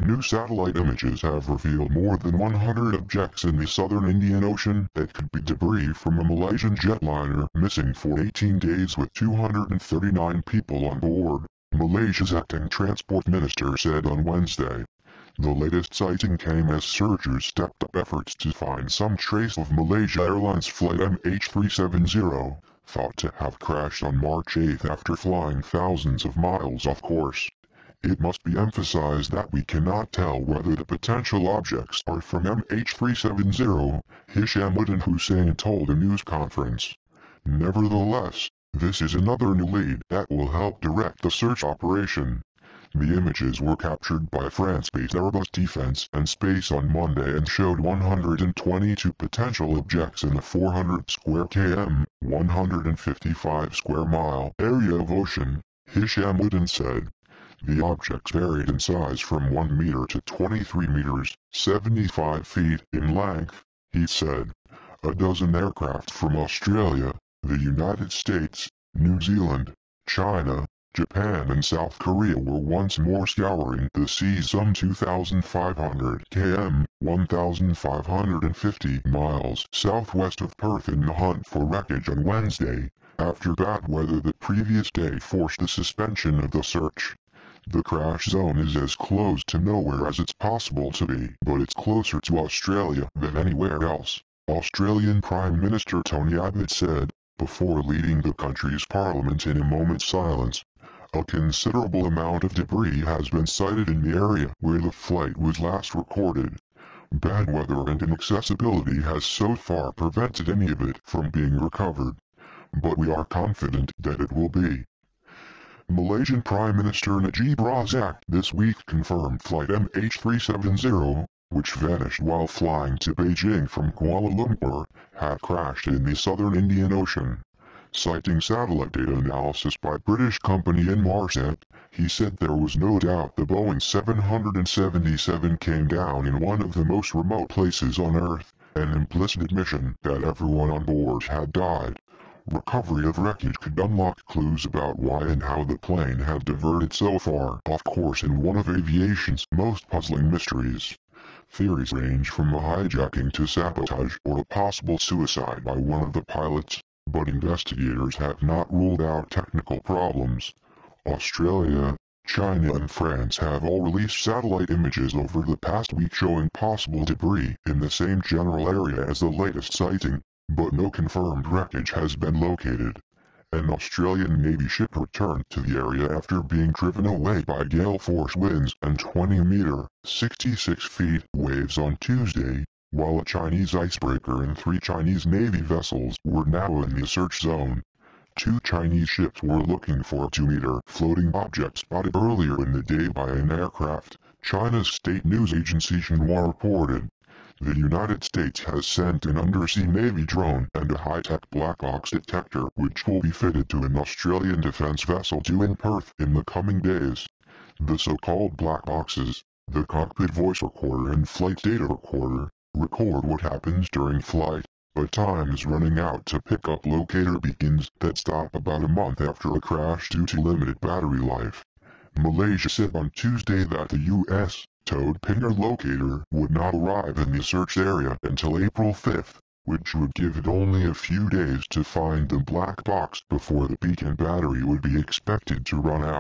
New satellite images have revealed more than 100 objects in the southern Indian Ocean that could be debris from a Malaysian jetliner missing for 18 days with 239 people on board, Malaysia's acting transport minister said on Wednesday. The latest sighting came as searchers stepped up efforts to find some trace of Malaysia Airlines Flight MH370, thought to have crashed on March 8 after flying thousands of miles off course. It must be emphasized that we cannot tell whether the potential objects are from MH370, Hishammuddin Hussein told a news conference. Nevertheless, this is another new lead that will help direct the search operation. The images were captured by France-based Airbus Defence and Space on Monday and showed 122 potential objects in a 400 square km, 155 square mile area of ocean, Hishammuddin said. The objects varied in size from 1 meter to 23 meters, 75 feet in length, he said. A dozen aircraft from Australia, the United States, New Zealand, China, Japan and South Korea were once more scouring the seas some 2,500 km, 1,550 miles southwest of Perth in the hunt for wreckage on Wednesday, after bad weather the previous day forced the suspension of the search. The crash zone is as close to nowhere as it's possible to be, but it's closer to Australia than anywhere else, Australian Prime Minister Tony Abbott said, before leading the country's parliament in a moment's silence. A considerable amount of debris has been sighted in the area where the flight was last recorded. Bad weather and inaccessibility has so far prevented any of it from being recovered, but we are confident that it will be. Malaysian Prime Minister Najib Razak this week confirmed Flight MH370, which vanished while flying to Beijing from Kuala Lumpur, had crashed in the southern Indian Ocean. Citing satellite data analysis by British company Inmarsat, he said there was no doubt the Boeing 777 came down in one of the most remote places on Earth, an implicit admission that everyone on board had died. Recovery of wreckage could unlock clues about why and how the plane had diverted so far off course in one of aviation's most puzzling mysteries. Theories range from a hijacking to sabotage or a possible suicide by one of the pilots, but investigators have not ruled out technical problems. Australia, China and France have all released satellite images over the past week showing possible debris in the same general area as the latest sighting, but no confirmed wreckage has been located. An Australian Navy ship returned to the area after being driven away by gale force winds and 20-meter, 66 feet waves on Tuesday, while a Chinese icebreaker and 3 Chinese Navy vessels were now in the search zone. 2 Chinese ships were looking for a 2-meter floating object spotted earlier in the day by an aircraft, China's state news agency Xinhua reported. The United States has sent an undersea Navy drone and a high-tech black box detector which will be fitted to an Australian defence vessel due in Perth in the coming days. The so-called black boxes, the cockpit voice recorder and flight data recorder, record what happens during flight, but time is running out to pick up locator beacons that stop about a month after a crash due to limited battery life. Malaysia said on Tuesday that the U.S. towed pinger locator would not arrive in the search area until April 5, which would give it only a few days to find the black box before the beacon battery would be expected to run out.